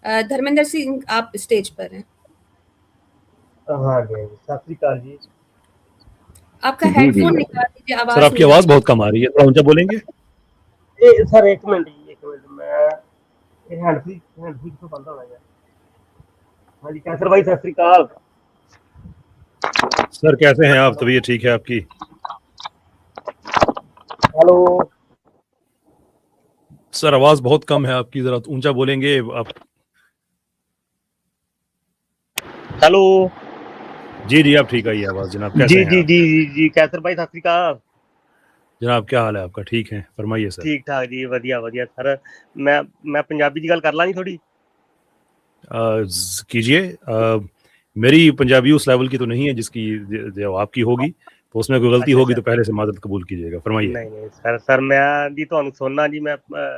धर्मेंद्र सिंह आप स्टेज पर हैं। हाँ जी, सत श्री अकाल जी। आपका जी जी हेडफोन निकाल दीजिए, सर आवाज आपकी नहीं आ आवाज रही। बहुत कम आ रही है, थोड़ा ऊंचा बोलेंगे। सर एक मिनट मैं हैंड फ्री तो बंद होना है। हाँ जी कैसर भाई सत श्री अकाल। सर कैसे हैं आप, तबीयत ठीक है आपकी? हेलो सर आवाज बहुत कम है आपकी, जरा ऊंचा बोलेंगे आप। हेलो जी जी आप ठीक आई है आवाज जनाब, कैसे जी हैं जी आप? जी जी जी कैसर भाई सत श्री अकाल। जनाब क्या हाल है आपका? ठीक है, फरमाइए सर। ठीक ठाक जी, वधिया वधिया सर। मैं पंजाबी की गल कर ला जी थोड़ी। कीजिए। मेरी पंजाबी उस लेवल की तो नहीं है जिसकी जो आपकी होगी, तो उसमें कोई गलती अच्छा होगी अच्छा तो पहले से माजरत कबूल कीजिएगा, फरमाइए। नहीं नहीं सर मैं जी ਤੁਹਾਨੂੰ ਸੁਣਨਾ जी, मैं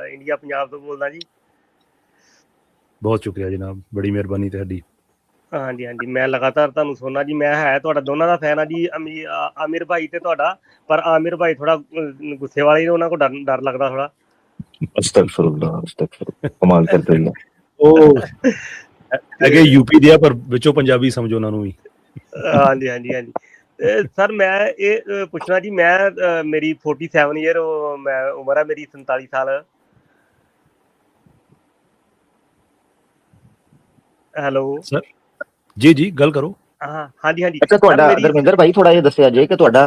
इंडिया पंजाब तो बोलदा जी। बहुत शुक्रिया जनाब, बड़ी मेहरबानी ਤੁਹਾਡੀ। हाँ जी हाँ जी, मैं लगातार ਤੁਹਾਨੂੰ ਸੁਣਨਾ जी। मैं है ਤੁਹਾਡਾ ਦੋਨਾਂ ਦਾ ਫੈਨ ਆ ਜੀ, ਆਮਿਰ ਭਾਈ ਤੇ ਤੁਹਾਡਾ। ਪਰ ਆਮਿਰ ਭਾਈ ਥੋੜਾ ਗੁੱਸੇ ਵਾਲੇ ਨੇ, ਉਹਨਾਂ ਕੋ ਡਰ ਲੱਗਦਾ ਥੋੜਾ। अस्तगफिरुल्लाह अस्तगफिरुल्लाह, कमाल करते हैं। ਉਹ ਅੱਗੇ यूपी दिया पर ਵਿੱਚੋਂ ਪੰਜਾਬੀ ਸਮਝੋ ਉਹਨਾਂ ਨੂੰ ਵੀ। हाँ जी हाँ जी हाँ जी। सर मैं ये पुछना जी, मैं मेरी 47 ईयर मैं उम्र है मेरी, 47 साल। ਹੈਲੋ ਸਰ जी जी गल करो। हाँ जी हाँ जी अच्छा सर ਤੁਹਾਡਾ मेरी धर्मेंद्र भाई थोड़ा ये दसिया जाए कि ਤੁਹਾਡਾ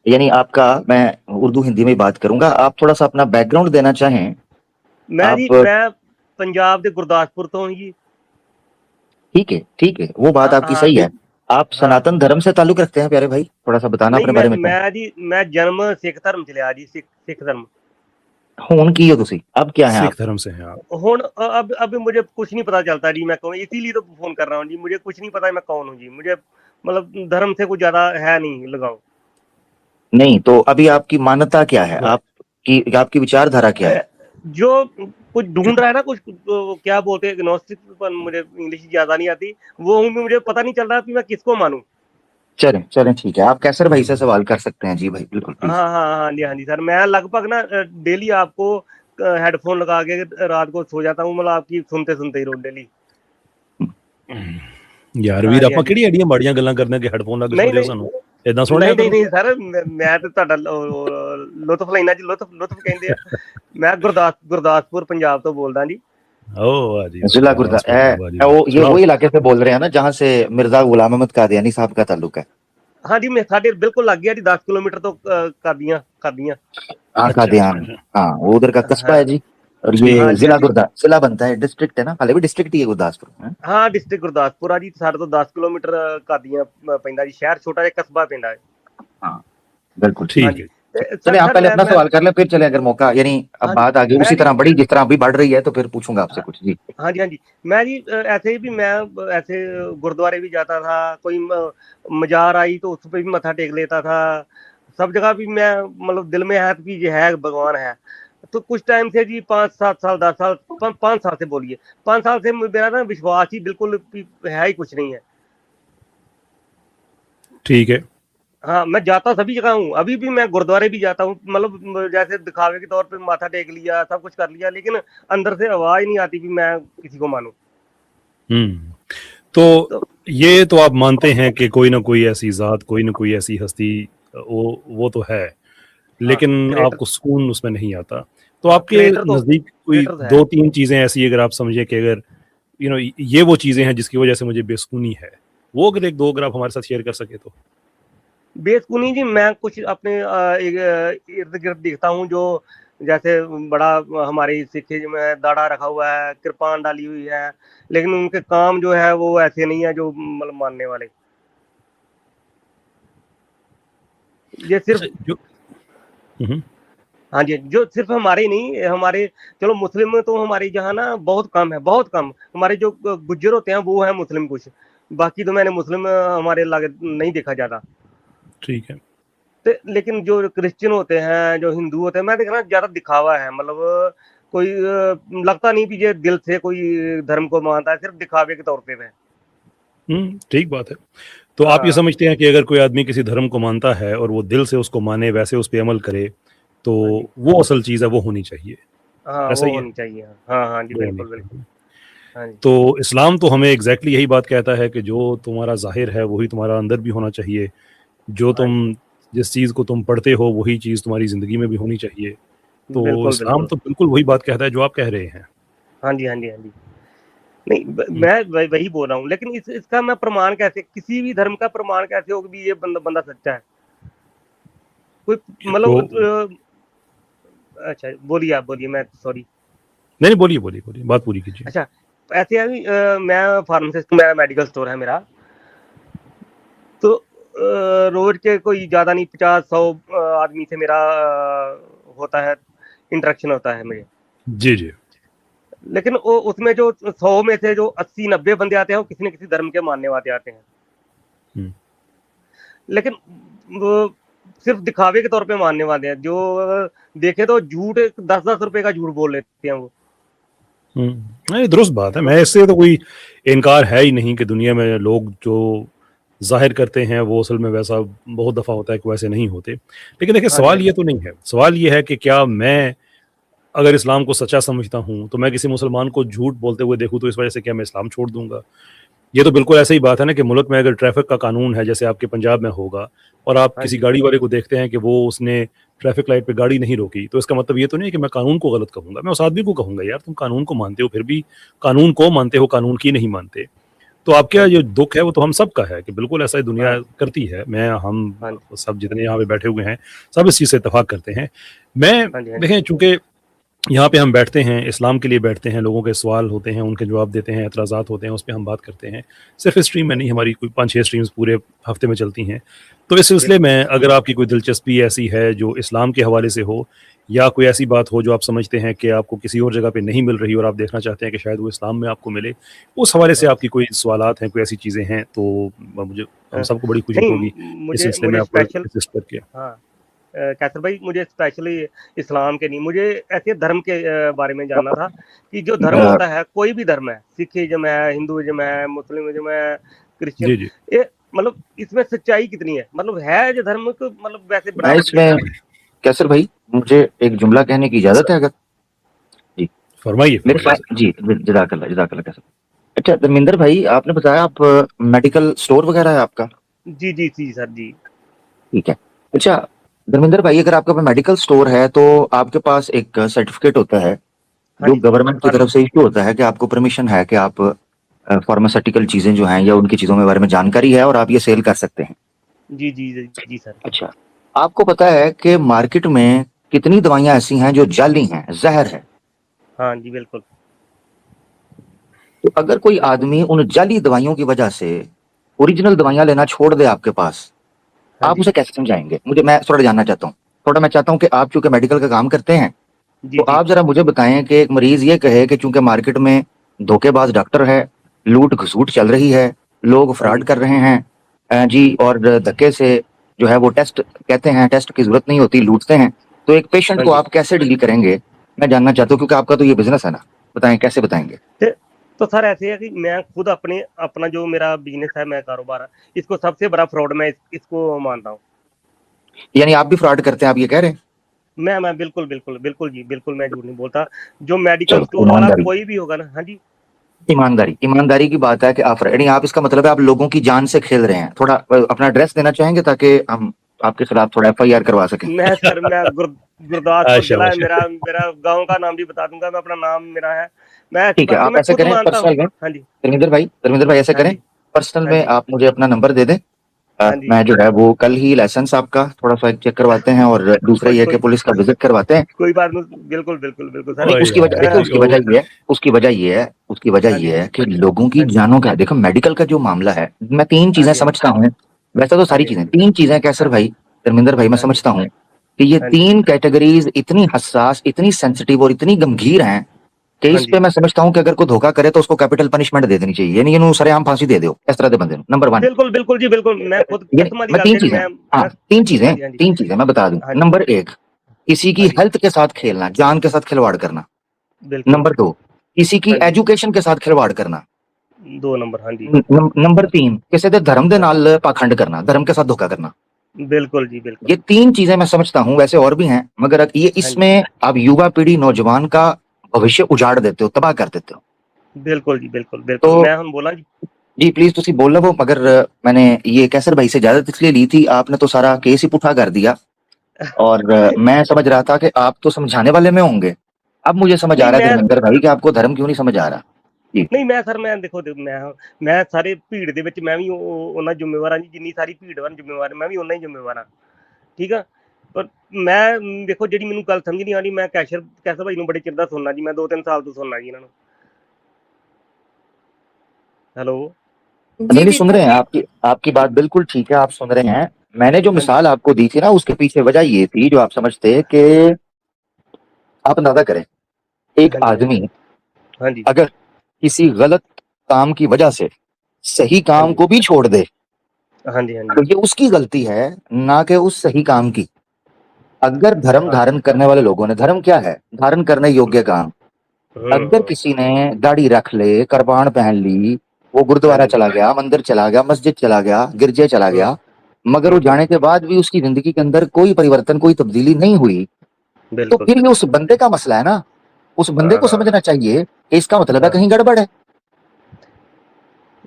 यानी आपका, मैं उर्दू हिंदी में बात करूंगा, आप थोड़ा सा अपना बैकग्राउंड देना चाहें। मैं आप जी मैं पंजाब ਦੇ ਗੁਰਦਾਸਪੁਰ ਤੋਂ जी। ठीक है वो बात आपकी हाँ सही ते है। आप हाँ सनातन धर्म से ताल्लुक रखते हैं प्यारे भाई, थोड़ा सा बताना नहीं, अपने बारे में। मैं जी मैं जन्म सिख धर्म च लिया जी, सिख धर्म। ਹੁਣ ਕੀ हो ਤੁਸੀਂ, अब क्या है सिख आप? धर्म से हैं आप? ਹੁਣ अब मुझे कुछ नहीं पता चलता जी मैं कौन, इसीलिए तो फोन कर रहा हूँ जी। मुझे कुछ नहीं पता मैं कौन हूँ जी, मुझे मतलब धर्म से कुछ ज्यादा है नहीं लगाव। नहीं तो अभी आपकी मान्यता क्या है, आपकी विचारधारा क्या है? जो कुछ ढूंढ रहा है ना, कुछ क्या बोलते हैं एग्नोस्टिक, पर मुझे इंग्लिश ज्यादा नहीं आती, वो हूँ। मुझे पता नहीं चल रहा कि मैं किसको मानूं। चलें ठीक है, आप कैसर भाई से सवाल कर सकते हैं जी भाई, बिल्कुल प्लीज। हाँ जी सर, मैं लगभग ना डेली आपको हेडफोन लगा के रात को सो जाता हूँ, मतलब आपकी सुनते सुनते ही रोज डेली। ਯਾਰ हाँ ਵੀਰ जी हाँ ਆਪਾਂ जी ਕਿਹੜੀਆਂ ਐਡੀਆਂ ਮਾੜੀਆਂ ਗੱਲਾਂ ਕਰਨੇ ਕਿ ਹੈਡਫੋਨ ਲਾ ਕੇ ਸੋ नहीं ਜਾਓ, नहीं ਸਾਨੂੰ ਇਦਾਂ ਸੁਣ ਲਿਆ नहीं ਕਰੋ। सर, मैं तो ਤੁਹਾਡਾ ਲੁਤਫ ਲੈਣਾ ਜੀ, ਲੁਤਫ ਕਹਿੰਦੇ ਆ। मैं गुरदासपुर पंजाब तो बोलदा जी। ओ वाह जी वाह, जिला गुरदासपुर तो वाह जी वाह। वो ये सुनाओ। वो इलाके से बोल रहे हैं ना जहाँ से मिर्जा गुलाम अहमद कादियानी साहब का ताल्लुक है। हाँ जी, मैं साढ़े बिल्कुल लग गया जी, 10 किलोमीटर तो कादियां। हाँ अच्छा अच्छा कादियान, अच्छा। हाँ वो उधर का कस्बा हाँ है जी। और ठीक ये हाँ जी हाँ जी जिला बनता है, डिस्ट्रिक्ट है ना, हाले भी डिस्ट्रिक्ट ही है गुरदासपुर है। हाँ, डिस्ट्रिक्ट गुरदासपुर आ जी। साढ़े तो 10 किलोमीटर कादियां पैंदा जी, शहर छोटा जिहा कस्बा पैंदा है। हाँ बिल्कुल हाँ ठीक ठीक जी है। चले, सर आप सर पहले अपना मैं सवाल कर लें, फिर चले अगर मौका, यानी अब हाँ जी बात आगे मैं उसी जी तरह बढ़ी जिस तरह अभी बढ़ रही है, तो फिर पूछूंगा आपसे कुछ जी। हाँ जी हाँ जी मैं जी ऐसे ही भी मैं ऐसे गुरुद्वारे भी जाता था, कोई मजार आई तो उस पर भी मत्था टेक लेता था। सब जगह भी मैं मतलब दिल में है कि ये है भगवान है। तो कुछ टाइम से जी 5 7 साल 10 साल 5 साल से बोलिए, 5 साल से मेरा ना विश्वास ही बिल्कुल भी है ही कुछ नहीं है। ठीक है। हाँ, मैं जाता सभी जगह हूँ, अभी भी मैं गुरुद्वारे भी जाता हूँ, मतलब जैसे दिखावे के तौर पे माथा टेक लिया, सब कुछ कर लिया, लेकिन अंदर से आवाज नहीं आती कि मैं किसी को मानूं। तो तो ये तो आप मानते हैं कि कोई ना कोई ऐसी जात, कोई ना कोई ऐसी हस्ती, वो तो है, हाँ, लेकिन क्रिएटर। आपको सुकून उसमें नहीं आता। तो हाँ, आपके नजदीक कोई क्रिएटर तो है। 2-3 चीजें ऐसी अगर आप समझे कि अगर ये वो चीजें हैं जिसकी वजह से मुझे बेसुकूनी है, वो अगर 1-2 अगर आप हमारे साथ शेयर कर सके तो। बेसुनी जी, मैं कुछ अपने इर्द गिर्द देखता हूँ, जो जैसे बड़ा हमारी सिखिज्म में दाढ़ा रखा हुआ है, कृपान डाली हुई है, लेकिन उनके काम जो है वो ऐसे नहीं है जो मतलब मानने वाले। ये सिर्फ अच्छा जो हम्म, हाँ जी, जो सिर्फ हमारे ही नहीं, हमारे चलो मुस्लिम में तो हमारे यहाँ ना बहुत कम है, बहुत कम। हमारे जो गुज्जर होते हैं वो है मुस्लिम कुछ, बाकी तो मैंने मुस्लिम हमारे लागे नहीं देखा ज्यादा। ठीक है। लेकिन जो क्रिश्चियन होते हैं, जो हिंदू होते हैं, मैं देख रहा ज्यादा दिखावा है, मतलब कोई लगता नहीं कि ये दिल से कोई धर्म को मानता है, सिर्फ दिखावे के तौर पे है। ठीक बात है। तो आप ये हाँ समझते हैं कि अगर कोई आदमी किसी धर्म को मानता है और वो दिल से उसको माने, वैसे उस पे अमल करे, तो हाँ जी वो असल चीज़ है, वो होनी चाहिए। हाँ, ऐसा वो ही है, होनी चाहिए। हाँ हाँ जी, वो होनी बिल्कुल बिल्कुल। चाहिए। हाँ जी, तो इस्लाम तो हमें एग्जैक्टली यही बात कहता है कि जो तुम्हारा ज़ाहिर है वही तुम्हारा अंदर भी होना चाहिए, जो हाँ तुम जी, जिस चीज़ को तुम पढ़ते हो वही चीज़ तुम्हारी ज़िंदगी में भी होनी चाहिए। तो बिल्कुल, इस्लाम बिल्कुल। तो बिल्कुल वही बात कहता है जो आप कह रहे हैं। हाँ जी, हाँ जी, हाँ जी। नहीं हुँ, मैं वही बोल रहा हूँ, लेकिन इसका मैं प्रमाण कैसे, किसी भी धर्म का प्रमाण कैसे हो कि भी ये बंदा सच्चा है? कोई तो मतलब अच्छा बोलिए, आप बोलिए, मैं सॉरी। नहीं, नहीं, बोलिए, बोलिए, बोलिए, बात पूरी कीजिए। अच्छा, ऐसे है कि मैं फार्मासिस्ट हूँ, मेरा मेडिकल स्टोर है मेरा। तो रोज के कोई ज़्यादा नहीं 50-100 आदमी से मेरा होता है, इंटरेक्शन होता है मुझे। जी, जी। लेकिन वो उसमें जो 100 में से जो 80-90 बंदे आते हैं, वो किसी न किसी धर्म के मानने वाले आते हैं। हुँ, लेकिन वो सिर्फ़ दिखावे के तौर पे मानने वाले हैं, जो देखें तो झूठ 10-10 रुपए का झूठ बोल लेते हैं वो। हुँ। नहीं, दुरुस्त बात है। मैं इससे तो कोई इनकार है ही नहीं कि दुनिया में लोग जो ज़ाहिर करते हैं वो असल में वैसा बहुत दफ़ा होता है कि वैसे नहीं होते। लेकिन देखिए हाँ जी, हाँ सवाल जी। ये तो नहीं है। सवाल ये है कि क्या मैं अगर इस्लाम को सच्चा समझता हूँ, तो मैं किसी मुसलमान को झूठ बोलते हुए देखूँ तो इस वजह से क्या मैं इस्लाम छोड़ दूँगा? ये तो बिल्कुल ऐसे ही बात है ना कि मुल्क में अगर ट्रैफ़िक का कानून है जैसे आपके पंजाब में होगा और आप हाँ किसी जी। गाड़ी वाले को देखते हैं कि वो उसने ट्रैफ़िक लाइट पे गाड़ी नहीं रोकी, तो इसका मतलब ये तो नहीं है कि मैं कानून को गलत कहूँगा। मैं उस आदमी को कहूँगा यार तुम कानून को मानते हो फिर भी कानून को मानते हो, कानून की नहीं मानते। तो हाँ आपका जी। जो दुःख है वो तो हम सबका है कि बिल्कुल ऐसा ही हाँ, दुनिया करती है। मैं हम हाँ जी। सब जितने यहाँ पे बैठे हुए हैं, सब इस चीज़ से इत्तेफ़ाक करते हैं। मैं हाँ जी, हाँ जी। देखें चूँकि यहाँ पे हम बैठते हैं, इस्लाम के लिए बैठते हैं, लोगों के सवाल होते हैं, उनके जवाब देते हैं, एतराज़ात होते हैं, उस पे हम बात करते हैं। सिर्फ़ इस स्ट्रीम में हाँ नहीं, जी। हमारी कोई 5-6 स्ट्रीम्स पूरे हफ़्ते में चलती हैं। तो इस सिलसिले बिल्कुल। में अगर आपकी कोई दिलचस्पी ऐसी है जो इस्लाम के हवाले से हो या कोई ऐसी बात हो जो आप समझते हैं कि आपको किसी और जगह पे नहीं मिल रही और आप देखना चाहते हैं कि शायद वो इस्लाम में आपको मिले, उस हवाले से हाँ। आपकी कोई सवालात हैं, कोई ऐसी चीज़ें हैं, तो मुझे हम हाँ। सबको बड़ी खुशी नहीं होगी इस मुझे सिलसिले में मुझे आपको स्पेशल असिस्ट करके। हाँ। कैसर भाई मुझे स्पेशली इस्लाम के नहीं, मुझे ऐसे धर्म के बारे में जानना था कि जो धर्म अ, होता है, कोई भी धर्म है, सिखिज़्म है, हिंदुइज़्म है, मुस्लिमिज़्म है, क्रिश्चियन, जी, जी। ये मतलब इसमें सच्चाई कितनी है? मतलब है जो धर्म को मतलब वैसे मैं बनावट इसमें दिखाते हैं? कैसर भाई मुझे एक जुमला कहने की इजाज़त है अगर? जी, फरमाइए, मेरे फरमाइए पास ज़रा। जी, जज़ाकल्लाह कैसर। अच्छा धर्मेंद्र भाई आपने बताया आप मेडिकल स्टोर वग़ैरह है आपका? जी, जी, जी सर, जी। ठीक है। अच्छा धर्मेंद्र भाई अगर आपका मेडिकल स्टोर है तो आपके पास एक सर्टिफ़िकेट होता है, हाँ जो जी, गवर्नमेंट की तरफ से इश्यू होता है कि आपको परमिशन है कि आप फार्मास्यूटिकल चीज़ें जो हैं या उनकी चीज़ों के बारे में जानकारी है और आप ये सेल कर सकते हैं। जी, जी, जी, जी सर। अच्छा, आपको पता है कि मार्केट में कितनी दवाइयाँ ऐसी हैं जो जाली हैं, ज़हर है। हाँ जी, बिल्कुल, तो अगर कोई बिल्कुल। आदमी उन जाली दवाइयों की वजह से ओरिजिनल हाँ दवाइयाँ जी, लेना छोड़ दे आपके पास, हाँ आप जी। उसे कैसे समझाएँगे? मैं थोड़ा जानना चाहता हूँ। थोड़ा मैं चाहता हूँ कि आप चूँकि मेडिकल का काम करते हैं, जी, तो जी। आप ज़रा मुझे बताएँ कि एक मरीज़ ये कहे कि चूँकि मार्केट में धोखेबाज़ डॉक्टर है, लूट-घसूट चल रही है, लोग हाँ फ्रॉड जी, कर रहे हैं जी और धक्के से जो है वो टेस्ट कहते हैं, टेस्ट की ज़रूरत नहीं होती, लूटते हैं। तो एक पेशेंट हाँ को जी। आप कैसे डील करेंगे? मैं जानना चाहता हूँ क्योंकि आपका तो ये बिज़नेस है ना। बताएँ कैसे बताएँगे? ते तो सर ऐसे है कि मैं खुद अपना जो मेरा बिज़नेस है, मैं कारोबार है, इसको सबसे बड़ा फ्रॉड मैं इसको मानता हूँ। यानी आप भी फ्रॉड करते हैं, आप ये कह रहे हैं? मैं बिल्कुल, बिल्कुल, बिल्कुल जी, बिल्कुल मैं झूठ नहीं बोलता। जो मेडिकल चलो, स्टोर वाला ईमानदारी। कोई भी होगा ना, हाँ जी, ईमानदारी की बात है कि आप यानी आप इसका मतलब है आप लोगों की जान से खेल रहे हैं। थोड़ा अपना एड्रेस देना चाहेंगे ताकि हम आपके खिलाफ थोड़ा एफआईआर करवा सकें? मैं गुरदासपुर माशा जिला है मेरा, माशा। मेरा गाँव का नाम भी बता दूँगा मैं, अपना नाम मेरा है। मैं ऐसी ठीक है, बात नहीं, आप मैं ऐसे खुद करें मानता हूँ। पर्सनल में हाँ जी, धर्मेंद्र भाई ऐसे हाँ करें, जी, पर्सनल हाँ में जी, आप मुझे अपना नंबर दे दें। हाँ जी। मैं जो है वो कल ही लाइसेंस आपका थोड़ा-सा चेक करवाते हैं और दूसरा कोई ये है कि कोई पुलिस का विज़िट करवाते हैं। कोई बात नहीं, बिल्कुल, बिल्कुल, बिल्कुल सर। नहीं, ओए उसकी वजह देखिए मैं उसकी ओ वजह ये है उसकी वजह हाँ जी, ये हाँ है जी, कि लोगों की हाँ जी, जानों का देखो मेडिकल का जो मामला है, मैं 3 हाँ चीज़ें जी, हाँ जी, समझता हूँ, वैसे तो हाँ सारी जी, चीज़ें 3 चीज़ें कैसर हाँ जी, भाई, धर्मेंद्र भाई मैं हाँ जी, समझता हूँ कि ये हाँ जी, 3 कैटेगरीज़ इतनी हसास, इतनी सेंसिटिव और इतनी गंभीर हैं कि हाँ इस जी। पे मैं समझता हूँ कि अगर कोई धोखा करे तो उसको कैपिटल पनिशमेंट दे देनी चाहिए। यानी इन्हें सरेआम फांसी दे दो, इस तरह दे बंदे ਨੂੰ, नंबर 1। बिल्कुल, बिल्कुल जी, बिल्कुल। मैं खुद यानी कसम वाली मैं गल 3 जेह्ड़ी चीज़ें हाँ, मैं 3 हाँ चीज़ें जी, हाँ जी, 3 चीज़ें मैं बता दूँ। हाँ जी, नंबर 1 किसी की हाँ जी, हेल्थ के साथ खेलना, जान के साथ खिलवाड़ करना। बिल्कुल। नंबर 2 किसी की हाँ जी, एजुकेशन के साथ खिलवाड़ करना। 2 नंबर हाँ जी। नंबर 3 किसी दे धर्म दे हाँ जी, नाल पाखंड करना, धर्म के साथ धोखा करना। बिल्कुल जी, बिल्कुल। ये 3 चीज़ें मैं समझता हूँ, वैसे और भी हैं, मगर ये हाँ जी, इसमें आप युवा पीढ़ी नौजवान का भविष्य उजाड़ देते हो, तबाह कर देते हो। ਬਿਲਕੁਲ ਜੀ, ਬਿਲकुल बिल्कुल तो मैं ਹੁਣ ਬੋਲਾਂ ਜੀ। जी प्लीज तुसी बोल लो, मगर मैंने ये कैसर भाई से इजाजत इसलिए ली थी, आपने तो सारा केस ही पुठा कर दिया। और मैं समझ रहा था कि आप तो समझाने वाले में होंगे। अब मुझे समझ आ ਨਹੀਂ रहा है ਮੈਂ धर्मेंद्र भाई कि आपको धर्म क्यों नहीं समझ आ रहा। जी ਨਹੀਂ ਮੈਂ ਸਰ ਮੈਂ ਦੇਖੋ ਮੈਂ ਸਾਰੇ ਭੀੜ ਦੇ ਵਿੱਚ ਮੈਂ ਵੀ ਉਹਨਾਂ ਜ਼ਿੰਮੇਵਾਰ ਹਾਂ ਜੀ, ਜਿੰਨੀ ਸਾਰੀ ਭੀੜ ਵਾਂ ਜ਼ਿੰਮੇਵਾਰ ਮੈਂ ਵੀ ਉਹਨਾਂ ਹੀ ਜ਼ਿੰਮੇਵਾਰ ਹਾਂ, ਠੀਕ ਆ। ਪਰ ਮੈਂ ਦੇਖੋ ਜਿਹੜੀ ਮੈਨੂੰ ਗੱਲ ਸਮਝ ਨਹੀਂ ਆ ਰਹੀ, ਮੈਂ ਕੈਸਰ ਭਾਈ ਨੂੰ ਬੜੇ ਚਿਰ ਦਾ ਸੁਣਨਾ ਜੀ, ਮੈਂ 2-3 ਸਾਲ ਤੋਂ ਸੁਣਨਾ ਜੀ ਇਹਨਾਂ ਨੂੰ। हेलो। जी नहीं नहीं जी सुन रहे हैं, आपकी आपकी बात बिल्कुल ठीक है, आप सुन रहे हैं। मैंने जो हाँ जी, मिसाल आपको दी थी ना, उसके पीछे वजह ये थी जो आप समझते कि आप अंदाजा करें, एक हाँ जी, हाँ जी, आदमी हाँ जी, अगर किसी गलत काम की वजह से सही हाँ काम जी, को भी छोड़ दे हाँ जी, हाँ जी, तो ये उसकी गलती है, ना कि उस सही काम की। अगर धर्म हाँ, धारण करने वाले लोगों ने, धर्म क्या है, धारण करने योग्य काम, अगर हाँ किसी ने दाढ़ी रख ले, कृपाण पहन ली, वो हाँ गुरुद्वारा जी, चला गया, मंदिर चला गया, मस्जिद चला गया, गिरजे चला हम्म, गया, मगर वो जाने के बाद भी उसकी जिंदगी के अंदर कोई परिवर्तन, कोई तब्दीली नहीं हुई, तो बिल्कुल फिर ये बिल्कुल। उस बंदे का मसला है ना। उस बंदे हाँ को हाँ समझना चाहिए कि इसका मतलब है हाँ, कहीं गड़बड़ है।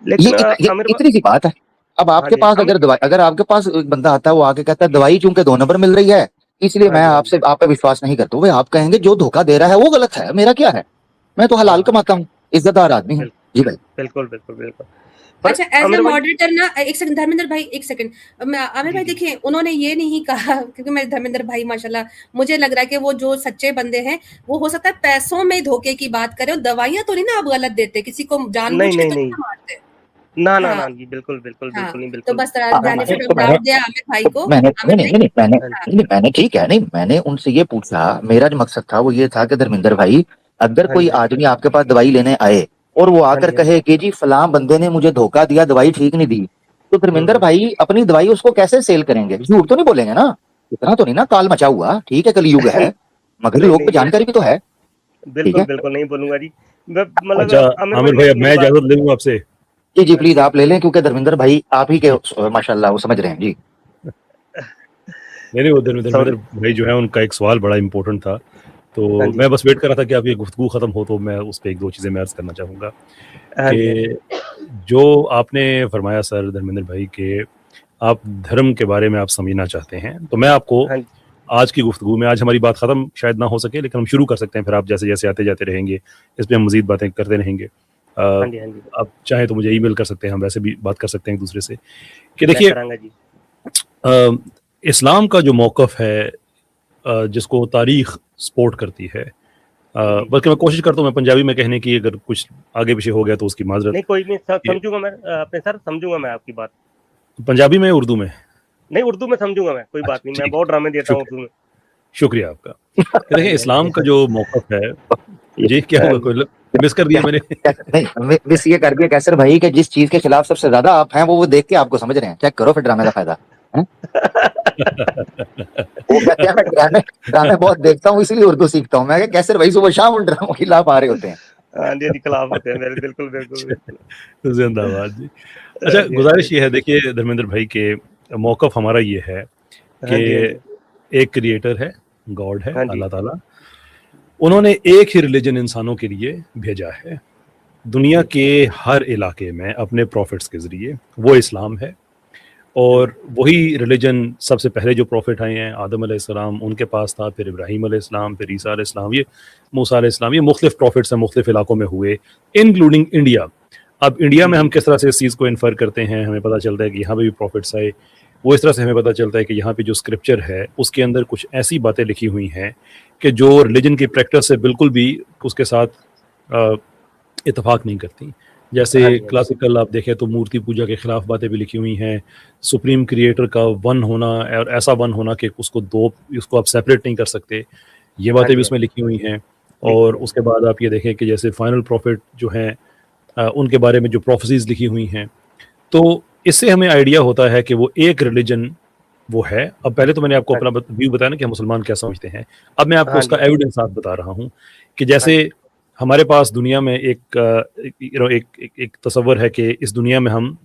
लेकिन ये आमिर इतनी सी बात है। अब हाँ आपके जी पास आमिर, अगर आपके पास एक बंदा आता है, वो आके कहता है दवाई चूंकि 2 नंबर मिल रही है, इसलिए हाँ मैं जी, हाँ जी, आपसे आप पे विश्वास नहीं करता हूँ, भाई आप कहेंगे जो धोखा दे रहा है वो गलत है, मेरा क्या है, मैं तो हाँ हलाल हाँ, कमाता हूँ, इज्जतदार आदमी हूँ। बिल्कुल जी भाई। बिल्कुल बिल्कुल बिल्कुल। पर अच्छा एज अ आमिर भाई, मॉडरेटर ना, एक सेकंड धर्मेंद्र भाई, एक सेकंड। आमिर जी भाई जी, देखिए, उन्होंने ये नहीं कहा, क्योंकि मैं धर्मेंद्र भाई माशाल्लाह, मुझे लग रहा है कि वो जो सच्चे बंदे हैं, वो हो सकता है पैसों में धोखे की बात करें, और दवाइयां तो नहीं ना आप गलत देते, किसी को नहीं जानबूझ के नहीं तो नहीं नहीं, ना मारते। ना ना हाँ ना जी, बिल्कुल बिल्कुल हाँ, बिल्कुल नहीं, तो बिल्कुल। बस नहीं, बेनिफिट ऑफ तो मैंने डाउट दिया आमिर भाई तो को। मैंने आमिर नहीं नहीं भाई, नहीं नहीं, मैंने हाँ हाँ नहीं नहीं, मैंने ठीक है, नहीं मैंने उनसे ये पूछा, मेरा जो मकसद था वो ये था कि धर्मेंद्र भाई, अगर हाँ कोई जी, हाँ जी, आदमी आपके पास दवाई लेने आए और वो हाँ आकर जी, हाँ जी, कहे कि जी फलां बंदे ने मुझे धोखा दिया, दवाई ठीक नहीं दी, तो धर्मेंद्र हम्म, भाई अपनी दवाई उसको कैसे सेल करेंगे, झूठ तो नहीं बोलेंगे ना। इतना तो नहीं ना काल मचा हुआ, ठीक है कलयुग है, मगर नहीं लोग नहीं पे नहीं, जानकारी भी तो है। ठीक बिल्कुल है। बिल्कुल नहीं बोलूंगा जी। मतलब अच्छा आमिर भाई आमिर भाई, अब मेरी मैं बात, इजाजत ले लूं आपसे। जी जी हाँ प्लीज जी, आप ले लें, क्योंकि धर्मेंद्र भाई आप ही के माशाल्लाह वो समझ रहे हैं जी। नहीं नहीं, वो धर्मेंद्र सॉरी, भाई जो है उनका एक सवाल बड़ा इंपॉर्टेंट था, हाँ तो जी, मैं बस वेट कर रहा था कि आप ये गुफ्तगू खत्म हो तो मैं उस पर एक दो चीज़ें मैं अर्ज करना चाहूँगा हाँ जी, हाँ जी, कि जो आपने फरमाया सर धर्मेंद्र भाई के आप धर्म के बारे में आप समझना चाहते हैं, तो मैं आपको हाँ जी, आज की गुफ्तगू में, आज हमारी बात ख़त्म शायद ना हो सके लेकिन हम शुरू कर सकते हैं, फिर आप जैसे जैसे आते जाते रहेंगे इस पर हम मज़ीद बातें करते रहेंगे। हाँ जी, हाँ जी, आप चाहें तो मुझे ईमेल कर सकते हैं, हम वैसे भी बात कर सकते हैं एक दूसरे से कि मैं देखिए करांगा जी, इस्लाम का जो मौक़िफ़ है जिसको तारीख़ सपोर्ट करती है, जी। बल्कि मैं कोशिश करता हूँ मैं पंजाबी में कहने की, अगर कुछ आगे पीछे हो गया तो उसकी माजरत। नहीं कोई नहीं, ये समझूंगा मैं, अपने सर समझूंगा मैं आपकी बात। पंजाबी में, उर्दू में? नहीं उर्दू में समझूंगा मैं, कोई बात अच्छा नहीं, मैं ठीक बहुत ड्रामे देता हूँ शुक्रिया, उर्दू में। शुक्रिया आपका। कि हाँ देखिए जी, हाँ जी, इस्लाम का जो मौक़िफ़ है, जी क्या हाँ हुआ, जी, कोई मिस कर दिया मैंने? नहीं मिस ये कर दिया कैसर भाई कि जिस चीज के खिलाफ सबसे ज्यादा आप हैं वो देख के आपको समझ रहे हैं, चेक करो फिर ड्रामे का फायदा है? वो कहते हैं मैं ड्रामे ड्रामे बहुत देखता हूँ इसलिए उर्दू सीखता हूँ, मैं कहा कैसर भाई सुबह शाम उन ड्रामों के खिलाफ आ रहे होते हैं। हाँ जी, हाँ जी, खिलाफ होते हैं मेरे, बिल्कुल बिल्कुल बिल्कुल। जिंदाबाद जी। हाँ अच्छा जी, हाँ जी, गुजारिश ये है, देखिए धर्मेंद्र भाई के मौक़िफ़ हमारा ये है हाँ कि जी, हाँ जी, एक क्रिएटर है, गॉड है हाँ जी, अल्लाह ताला, उन्होंने एक ही रिलीजन इंसानों के लिए भेजा है दुनिया जी, के हर इलाके में अपने प्रॉफिट्स के ज़रिए, वो इस्लाम है। और वही रिलीजन सबसे पहले जो प्रॉफिट आए हैं आदम अलैहिस्सलाम, उनके पास था, फिर इब्राहीम अलैहिस्सलाम, फिर ईसा अलैहिस्सलाम, ये मूसा अलैहिस्सलाम, ये मुख्तलिफ प्रॉफिट्स हैं मुख्तलिफ इलाकों में हुए, इंक्लूडिंग इंडिया। अब इंडिया जी, में हम जी, किस तरह से इस चीज़ को इन्फर करते हैं, हमें पता चलता है कि यहाँ पे भी प्रॉफिट्स आए, वो इस तरह से हमें पता चलता है कि यहाँ पे जो स्क्रिप्चर है उसके अंदर कुछ ऐसी बातें लिखी हुई हैं कि जो रिलीजन की प्रैक्टिस से बिल्कुल भी उसके साथ इत्तेफाक नहीं करती। जैसे हाँ जी, हाँ जी, क्लासिकल आप देखें तो मूर्ति पूजा के खिलाफ बातें भी लिखी हुई हैं, सुप्रीम क्रिएटर का वन होना और ऐसा वन होना कि उसको आप सेपरेट नहीं कर सकते, ये हाँ बातें भी जी, उसमें लिखी हुई हैं। लिखी और है, उसके बाद आप ये देखें कि जैसे फाइनल प्रॉफिट जो हैं उनके बारे में जो प्रोफेसीज लिखी हुई हैं, तो इससे हमें आइडिया होता है कि वो एक रिलीजन वो है। अब पहले तो मैंने आपको हाँ अपना व्यू बताया ना कि हम मुसलमान क्या समझते हैं, अब मैं आपको हाँ उसका जी, एविडेंस आप बता रहा हूँ कि हाँ जैसे जी, हमारे पास दुनिया में एक तस्वर है कि इस दुनिया में हम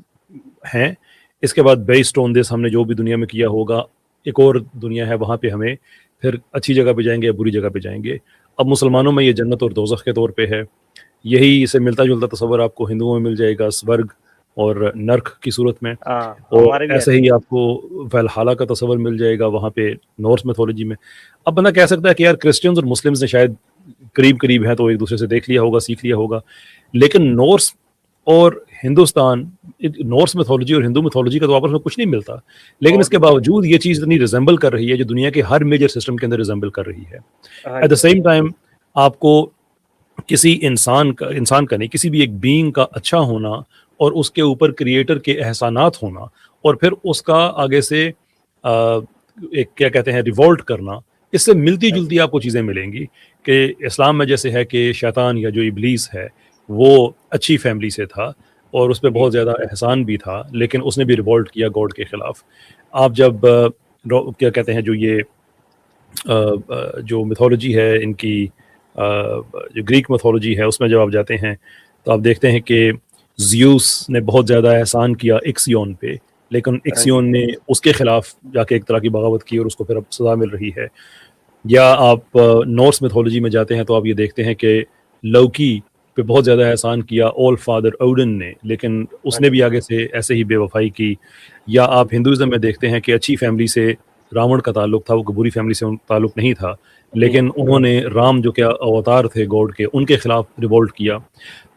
हैं, इसके बाद बेस्ड ऑन दिस हमने जो भी दुनिया में किया होगा, एक और दुनिया है, वहाँ पे हमें फिर अच्छी जगह पे जाएंगे या बुरी जगह पे जाएंगे। अब मुसलमानों में ये जन्नत और दोज़ख के तौर पे है, यही से मिलता जुलता तस्वर आपको हिंदुओं में मिल जाएगा, स्वर्ग और नर्क की सूरत में। हाँ, और हमारे भी ऐसे ही आपको वैल्हाला का तस्वर मिल जाएगा वहाँ पे नॉर्स मैथोलॉजी में। अब बंदा कह सकता है कि यार क्रिश्चियंस और मुस्लिम्स ने शायद करीब करीब हैं तो एक दूसरे से देख लिया होगा, सीख लिया होगा, लेकिन नॉर्स और हिंदुस्तान, नॉर्स मैथोलॉजी और हिंदू मैथोलॉजी का तो आपस में कुछ नहीं मिलता, लेकिन बहुत इसके बावजूद ये चीज़ इतनी रिजेंबल कर रही है जो दुनिया के हर मेजर सिस्टम के अंदर रिजेंबल कर रही है। हाँ एट द जी, सेम टाइम आपको किसी इंसान का नहीं, किसी भी एक बीइंग का अच्छा होना और उसके ऊपर क्रिएटर के एहसानात होना और फिर उसका आगे से एक क्या कहते हैं रिवोल्ट करना, इससे मिलती हाँ जुलती जी, आपको चीज़ें मिलेंगी कि इस्लाम में जैसे है कि शैतान या जो इब्लीस है वो अच्छी फैमिली से था और उस पर जी, बहुत ज़्यादा एहसान भी था, लेकिन उसने भी रिवोल्ट किया गॉड के ख़िलाफ़। आप जब क्या कहते हैं जो ये जो मिथोलॉजी है इनकी, जो ग्रीक मिथोलॉजी है उसमें जब आप जाते हैं तो आप देखते हैं कि ज़्यूस ने बहुत ज़्यादा एहसान किया इक्सियोन पे, लेकिन हाँ जी, इक्सियोन ने उसके खिलाफ जाके एक तरह की बगावत की और उसको फिर अब सज़ा मिल रही है। या आप नॉर्स मिथोलॉजी में जाते हैं तो आप ये देखते हैं कि लौकी पे बहुत ज़्यादा एहसान किया ऑल फादर ओडन ने, लेकिन हाँ उसने जी, भी आगे से ऐसे ही बेवफाई की। या आप हिंदुइज्म में देखते हैं कि अच्छी फैमिली से रावण का ताल्लुक था, वो बुरी फैमिली से ताल्लुक नहीं था, जी, लेकिन उन्होंने राम जो क्या अवतार थे गॉड के, उनके खिलाफ रिवोल्ट किया।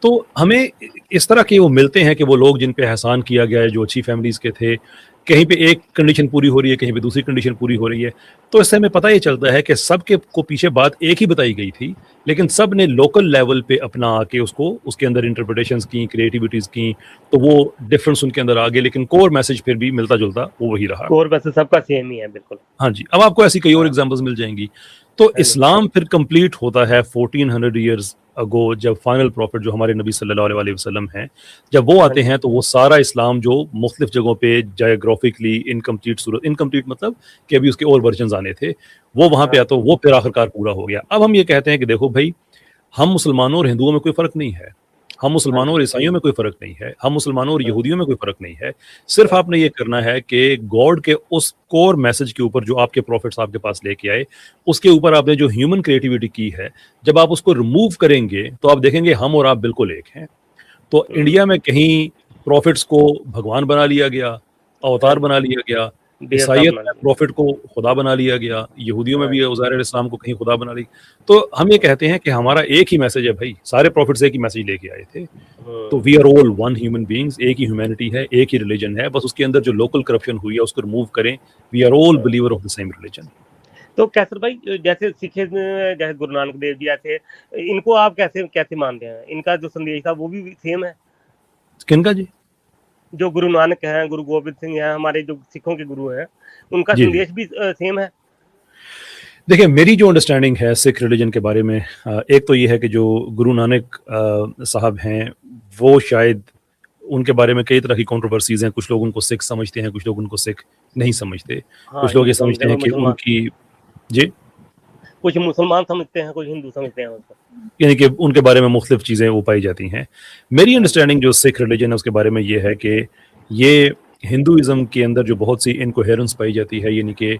तो हमें इस तरह के वो मिलते हैं कि वो लोग जिन पे एहसान किया गया है, जो अच्छी फैमिलीज़ के थे, कहीं पे एक कंडीशन पूरी हो रही है, कहीं पे दूसरी कंडीशन पूरी हो रही है। तो इससे हमें पता ये चलता है कि सबके को पीछे बात एक ही बताई गई थी, लेकिन सब ने लोकल लेवल पे अपना आके उसको उसके अंदर इंटरप्रिटेशंस की, क्रिएटिविटीज़ की, तो वो डिफरेंस उनके अंदर आ गए, लेकिन कोर मैसेज फिर भी मिलता-जुलता वो वही रहा। कोर वैसे सबका सेम ही है बिल्कुल। हाँ जी, अब आपको ऐसी कई और हाँ, एग्ज़ाम्पल्स मिल जाएँगी। तो हाँ जी, इस्लाम फिर कंप्लीट होता है 1400 ईयर्स अगो, जब फाइनल प्रॉफिट जो हमारे नबी सल्लल्लाहु अलैहि वसल्लम हैं, जब वो हाँ आते जी, हैं तो वो सारा इस्लाम जो मुख्तलिफ जगहों पे जियोग्राफिकली इनकम्प्लीट सूरत, इनकम्प्लीट मतलब कि अभी उसके और वर्जन्स आने थे, वो वहाँ पे हाँ, आता, वो फिर आखिरकार पूरा हो गया। अब हम ये कहते हैं कि देखो भई, हम मुसलमानों और हिंदुओं में कोई फ़र्क नहीं है। हम हाँ मुसलमानों जी, और ईसाइयों में कोई फ़र्क नहीं है। हम मुसलमानों और हाँ, यहूदियों में कोई फ़र्क नहीं है। सिर्फ़ हाँ, आपने ये करना है कि गॉड के उस कोर मैसेज के ऊपर जो आपके प्रॉफ़िट्स आपके पास लेके आए, उसके ऊपर आपने जो ह्यूमन क्रिएटिविटी की है, जब आप उसको रिमूव करेंगे, तो आप देखेंगे हम और आप बिल्कुल एक हैं। तो हुँ, इंडिया में कहीं प्रॉफ़िट्स को भगवान बना लिया गया, हाँ अवतार जी, बना लिया गया। देवता ईसाइयत बना में दिया। प्रॉफ़िट को खुदा बना लिया गया, यहूदियों में हाँ भी जी, उज़ैर अलैहिस्सलाम को कहीं खुदा बना ली। तो हम ये कहते हैं कि हमारा एक ही मैसेज है भई, सारे प्रॉफ़िट्स एक ही मैसेज लेके आए थे। तो हुँ, we are all one human beings, एक ही ह्यूमैनिटी है, एक ही रिलिजन है, बस उसके अंदर जो लोकल करप्शन हुई है उसको रिमूव करें। वी आर ऑल हाँ। Believer of the same religion. तो कैसर भाई जैसे सिखिज़्म जैसे गुरु नानक देव जी ऐसे इनको आप कैसे कैसे मानते हैं? इनका जो संदेश था वो भी सेम है? किनका जी? जो गुरु नानक हैं, गुरु गोबिंद सिंह हैं, हमारे जो सिखों के गुरु हैं, उनका जी, जी। संदेश भी सेम है? देखिए, मेरी जो अंडरस्टैंडिंग है सिख रिलीजन के बारे में, एक तो ये है कि जो गुरु नानक साहब हैं, वो शायद, उनके बारे में कई तरह की कंट्रोवर्सीज़ हैं। कुछ लोग उनको सिख समझते हैं, कुछ लोग उनको सिख नहीं समझते। हाँ, कुछ लोग ये हिंदू समझते समझते हैं, हैं कोई कि मुसलमान उनकी, जी, कुछ मुसलमान समझते हैं, कुछ हिंदू समझते हैं उसको। यानी कि उनके बारे में मुख्तलिफ चीज़ें वो पाई जाती हैं। मेरी हाँ जी, अंडरस्टैंडिंग जो सिख रिलीजन है उसके बारे में ये है कि ये हिंदुइज़्म के अंदर जो बहुत सी इनकोहेरेंस पाई जाती है, यानी कि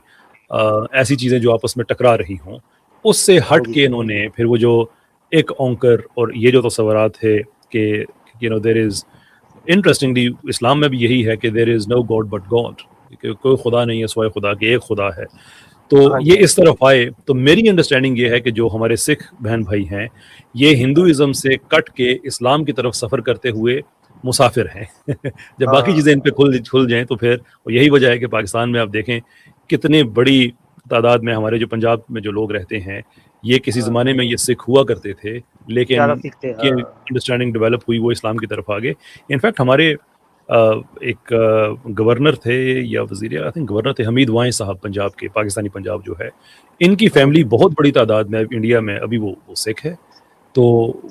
ऐसी चीज़ें जो आपस में टकरा रही हों, उससे हाँ हट जी, के इन्होंने फिर वो जो एक ओंकार और ये जो तस्वुरात है कि देयर इज़, इंटरेस्टिंगली इस्लाम में भी यही है कि there is no god but God, कि कोई खुदा नहीं है सिवाय खुदा के, एक खुदा है। तो हाँ ये जी, हाँ इस तरफ आए तो मेरी अंडरस्टैंडिंग ये है कि जो हमारे सिख बहन भाई हैं, ये हिंदुइज़्म से कट के इस्लाम की तरफ सफ़र करते हुए मुसाफिर हैं। जब बाकी हाँ, चीज़ें इन पे खुल खुल जाएँ तो फिर, और यही वजह है कि पाकिस्तान में आप देखें कितने बड़ी तादाद में हमारे जो पंजाब में जो लोग रहते हैं, ये किसी हाँ, ज़माने में ये सिख हुआ करते थे, लेकिन ज़्यादा सीखते हैं, ये हाँ, अंडरस्टैंडिंग डेवलप हुई, वो इस्लाम की तरफ आ गए। इनफैक्ट हमारे एक गवर्नर थे या वज़ीर, आई थिंक गवर्नर थे, हमीद वाई साहब, पंजाब के, पाकिस्तानी पंजाब जो है, इनकी हाँ फैमिली जी, बहुत बड़ी तादाद में इंडिया में अभी वो सिख है। तो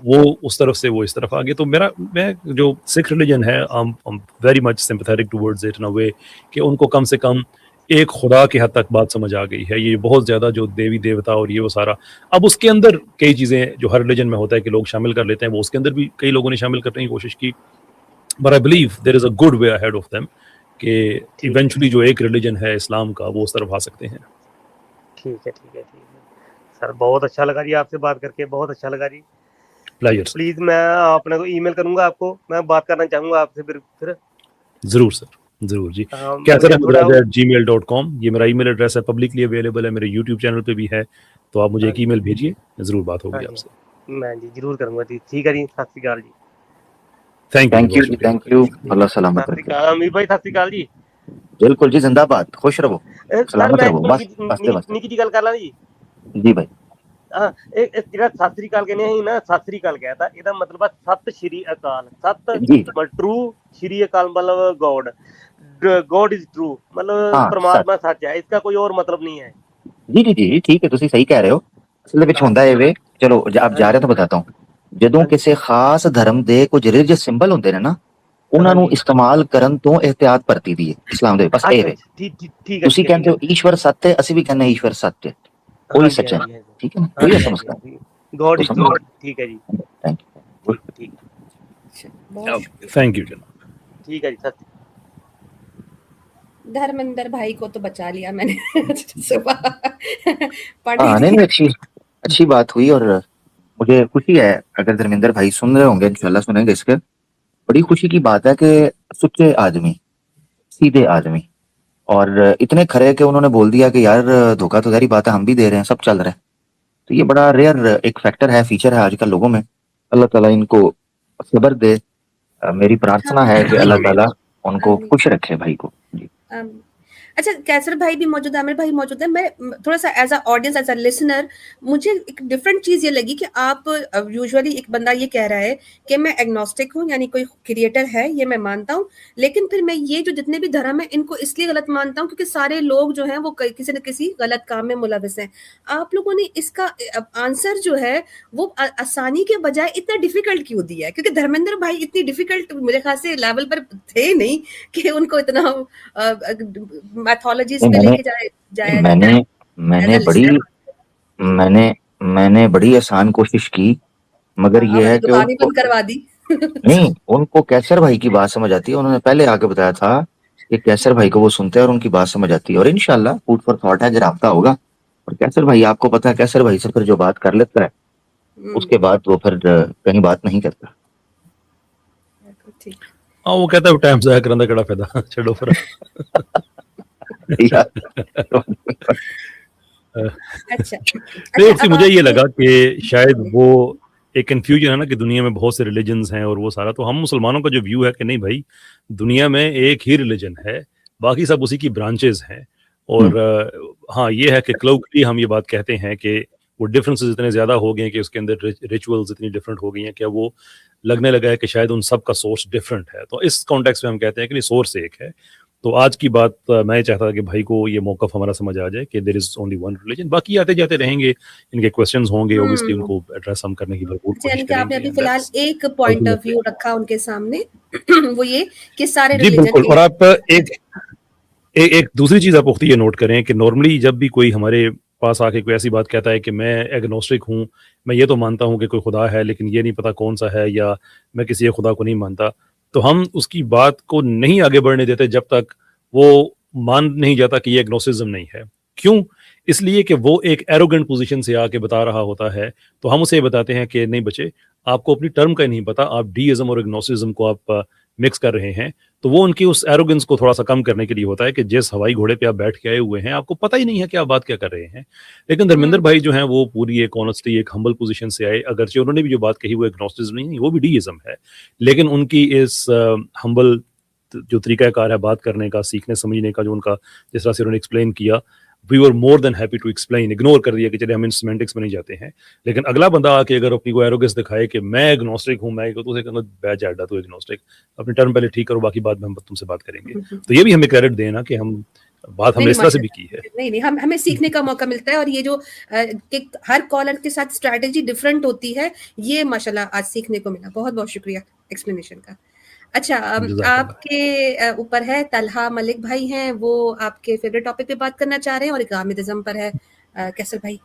वो उस तरफ से वो इस तरफ आ गए। तो मैं जो सिख रिलीजन है, I am very much sympathetic towards it in a way कि उनको कम से कम एक खुदा की हद तक बात समझ आ गई है। ये बहुत ज़्यादा जो देवी देवता और ये वो सारा, अब उसके अंदर कई चीज़ें जो हर रिलीजन में होता है कि लोग शामिल कर लेते हैं, वो उसके अंदर भी कई लोगों ने शामिल करने की कोशिश की। But I believe there is a good way ahead of them कि ठीक है, इवेंचुअली जो एक रिलीजन है इस्लाम का, वो उस तरफ आ सकते हैं। ठीक है, ठीक है, ठीक है। सर बहुत अच्छा लगा जी आपसे बात करके, बहुत अच्छा लगा जी। Pleasure sir. प्लीज मैं अपने को ईमेल करूंगा आपको, मैं बात करना चाहूंगा आपसे फिर। जरूर सर, जरूर जी। मुझे कैसर थोड़ा gmail.com ये मेरा ईमेल एड्रेस है, पब्लिकली अवेलेबल है, मेरे यूट्यूब चैनल पे भी है, तो आप मुझे हाँ एक ईमेल भेजिए, जरूर बात हाँ होगी जी, आपसे। मैं जी जरूर करूंगा जी। ठीक है जी, सत श्री अकाल जी। थैंक यू जी, थैंक यू बहुत जी, शुक्रिया थैंक आपका यू, जी। अल्लाह सलामत सत श्री रखे। अकाल अमीर भाई, सत श्री अकाल जी। बिल्कुल जी, जिंदाबाद, खुश रहो, सर सलामत मैं रहो, बस बसते बसते। निकी जी गल कर ला जी। जी भाई। ਹਾਂ ਇਹ ਜਿਹੜਾ ਸਤਿ ਸ੍ਰੀ ਅਕਾਲ ਕਹਿੰਦੇ ਅਸੀਂ ਨਾ, ਸਤਿ ਸ੍ਰੀ ਅਕਾਲ ਕਹਿਤਾ, ਇਹਦਾ ਮਤਲਬ ਆ ਸਤਿ ਸ਼੍ਰੀ ਅਕਾਲ। ਸਤ जी ਮਤਲਬ ਟਰੂ, ਸ਼੍ਰੀ ਅਕਾਲ मतलब गॉड, गॉड इज ट्रू, मतलब हाँ सच। परमात्मा सच है, इसका कोई और मतलब नहीं है। जी जी जी, ठीक है, ਤੁਸੀਂ ਸਹੀ ਕਹਿ ਰਹੇ ਹੋ। ਅਸਲ ਵਿੱਚ हाँ ਹੁੰਦਾ ਇਹ ਵੇ, ਚਲੋ ਆਪ हाँ ਜਾ जी ਰਹੇ ਤਾਂ ਬਤਾਤਾ ਹੂੰ। ਜਦੋਂ हाँ जी ਕਿਸੇ ਖਾਸ ਧਰਮ ਦੇ ਕੁਝ ਰਿਲੀਜੀਅਸ ਸਿੰਬਲ ਹੁੰਦੇ ਨੇ ਨਾ, ਉਹਨਾਂ हाँ ਨੂੰ जी। ਇਸਤੇਮਾਲ ਕਰਨ ਤੋਂ ਇhtiyat ਵਰਤੀ ਦੀ ਹੈ ਇਸਲਾਮ ਦੇ। ਬਸ ਇਹ अच्छा ਵੇ। अच्छा, ठीक ठीक ठीक है ਤੁਸੀਂ ठीक है ठीक ਕਹਿੰਦੇ है। ਹੋ ਈਸ਼ਵਰ ਸੱਤ ਹੈ, ਅਸੀਂ ਵੀ ਕਹਿੰਦੇ ਈਸ਼ਵਰ ਸੱਤ ਹੈ, हाँ ਉਹੀ जी ਸੱਚ हाँ ਹੈ। जी हाँ जी ठीक है ना, हाँ कोई जी ऐसा हाँ मसला जी, नहीं। गॉड तो इज समझ। ट्रू। ठीक है जी, थैंक यू। ठीक ठीक बहुत शुक्रिया। थैंक यू जनाब। ठीक है जी, सत। धर्मेंद्र भाई को तो बचा लिया मैंने सुबह पढ़ी हाँ नहीं थी। नहीं, अच्छी अच्छी बात हुई। और मुझे खुशी है अगर धर्मेंद्र भाई सुन रहे होंगे, इंशाल्लाह सुनेंगे इसके। बड़ी खुशी की बात है कि सच्चे आदमी, सीधे आदमी, और इतने खरे कि उन्होंने बोल दिया कि यार धोखा तो जारी बात है, हम भी दे रहे हैं, सब चल रहा है। तो ये बड़ा रेयर एक फैक्टर है, फीचर है आजकल लोगों में। अल्लाह ताला इनको सब्र दे। मेरी प्रार्थना है कि अल्लाह आमीन ताला उनको आमीन खुश रखे भाई को जी। आमीन। अच्छा, कैसर भाई भी मौजूद है, आमिर भाई मौजूद है। मैं थोड़ा सा as a audience, as a listener, मुझे एक डिफरेंट चीज ये लगी कि आप यूजुअली एक बंदा ये कह रहा है कि मैं एग्नोस्टिक हूँ, यानी कोई क्रिएटर है, ये मैं मानता हूँ, लेकिन फिर मैं ये जो जितने भी धर्म है इनको इसलिए गलत मानता हूँ क्योंकि सारे लोग जो हैं वो किसी न किसी गलत काम में मुलविस हैं। आप लोगों ने इसका आंसर जो है वो आसानी के बजाय इतना डिफिकल्ट क्यों दिया है? क्योंकि धर्मेंद्र भाई इतनी डिफिकल्ट मेरे ख्याल से लेवल पर थे नहीं कि उनको इतना मैथोलॉजीज नहीं पे मैंने लेके नहीं जाया मैंने जाए एज मैंने अ बड़ी लिसनर। जी, मैंने मैंने बड़ी आसान कोशिश की, मगर ये आपने है कि दुकान ही उनको बंद करवा दी। नहीं, उनको कैसर भाई की बात समझ आती है। उन्होंने पहले आके बताया था कि कैसर भाई को वो सुनते हैं और उनकी बात समझ आती है। और इंशाल्लाह फूड फॉर थॉट है, जरा हफ्ता होगा और कैसर भाई, आपको पता है, कैसर भाई से फिर जो बात कर लेता है उसके बाद वो फिर कहीं बात नहीं करता। ठीक। हाँ, वो कहता है टाइम जाया करने का केड़ा फायदा, छोड़ो फिर। यार, अच्छा नहीं, अच्छा, इसलिए अब मुझे ये आप लगा कि शायद वो एक कंफ्यूजन है ना कि दुनिया में बहुत से रिलीजन्स हैं और वो सारा, तो हम मुसलमानों का जो व्यू है कि नहीं भाई, दुनिया में एक ही रिलीजन है, बाकी सब उसी की ब्रांचेस हैं। और हाँ, ये है कि क्लोकली हम ये बात कहते हैं कि वो डिफरेंसेस इतने ज़्यादा हो गए हैं कि उसके अंदर रिचुअल्स इतनी डिफरेंट हो गई हैं, क्या वो लगने लगा है कि शायद उन सब का सोर्स डिफरेंट है। तो इस कॉन्टेक्स्ट में हम कहते हैं कि सोर्स एक है। तो आज की बात मैं चाहता था कि भाई को ये मौका हमारा समझ आ जाए कि there is only one religion. बाकी आते जाते रहेंगे, इनके क्वेश्चंस होंगे, ऑब्वियसली उनको एड्रेस हम करने की भरपूर अच्छा, कोशिश यानी कि आपने करेंगे। अभी एंड फिलहाल दैट्स एक पॉइंट ऑफ अल्टीमेटली, व्यू रखा उनके सामने वो ये कि सारे जी रिलीजन बिल्कुल। और एक। आप एक दूसरी चीज आप पुख्ती ये नोट करें कि नॉर्मली जब भी कोई हमारे पास आके कोई ऐसी बात कहता है कि मैं एग्नोस्टिक हूँ, मैं ये तो मानता हूँ कि कोई खुदा है लेकिन ये नहीं पता कौन सा है, या मैं किसी एक खुदा को नहीं मानता, तो हम उसकी बात को नहीं आगे बढ़ने देते जब तक वो मान नहीं जाता कि ये एग्नोसिज्म नहीं है। क्यों? इसलिए कि वो एक एरोगेंट पोजीशन से आके बता रहा होता है, तो हम उसे बताते हैं कि नहीं बच्चे, आपको अपनी टर्म का नहीं पता, आप डीइज्म और एग्नोसिज्म को आप मिक्स कर रहे हैं। तो वो उनकी उस एरोगेंस को थोड़ा सा कम करने के लिए होता है कि जिस हवाई घोड़े पे आप बैठ के आए हुए हैं, आपको पता ही नहीं है कि आप बात क्या कर रहे हैं। लेकिन धर्मेंद्र भाई जो हैं वो पूरी एक ऑनेस्टी, एक हम्बल पोजीशन से आए, अगरचे उन्होंने भी जो बात कही वो एग्नोस्टिज्म नहीं, वो भी डीइज्म है, लेकिन उनकी इस हम्बल जो तरीकाकार है बात करने का, सीखने समझने का, जो उनका जिस तरह से उन्होंने एक्सप्लेन किया, we were more than happy to explain. Ignore कर दिया कि चले हम इन सिमेंटिक्स में नहीं जाते हैं। लेकिन अगला बंदा आके अगर अपनी को एरोगेंस दिखाए कि मैं एग्नोस्टिक हूँ, मैं तो उसे कहूँगा बैच ऐडा तू एग्नोस्टिक, अपनी टर्म पहले ठीक करो, बाकी बाद में हम तुमसे बात करेंगे। तो ये भी हमें क्रेडिट देना कि हम बात हमने नहीं इस तरह से भी माशाल्लाह, की है। नहीं नहीं, हम हमें सीखने का मौका मिलता है। और ये जो कि हर कॉलर के साथ स्ट्रैटेजी डिफरेंट होती है, ये माशाल्लाह आज सीखने को मिला। बहुत बहुत शुक्रिया एक्सप्लेनेशन का। अच्छा, जज़ाकल्लाह। आपके ऊपर है तलहा मलिक भाई हैं, वो आपके फेवरेट टॉपिक पे बात करना चाह रहे हैं और एक हामिद इज़्म पर है कैसर भाई।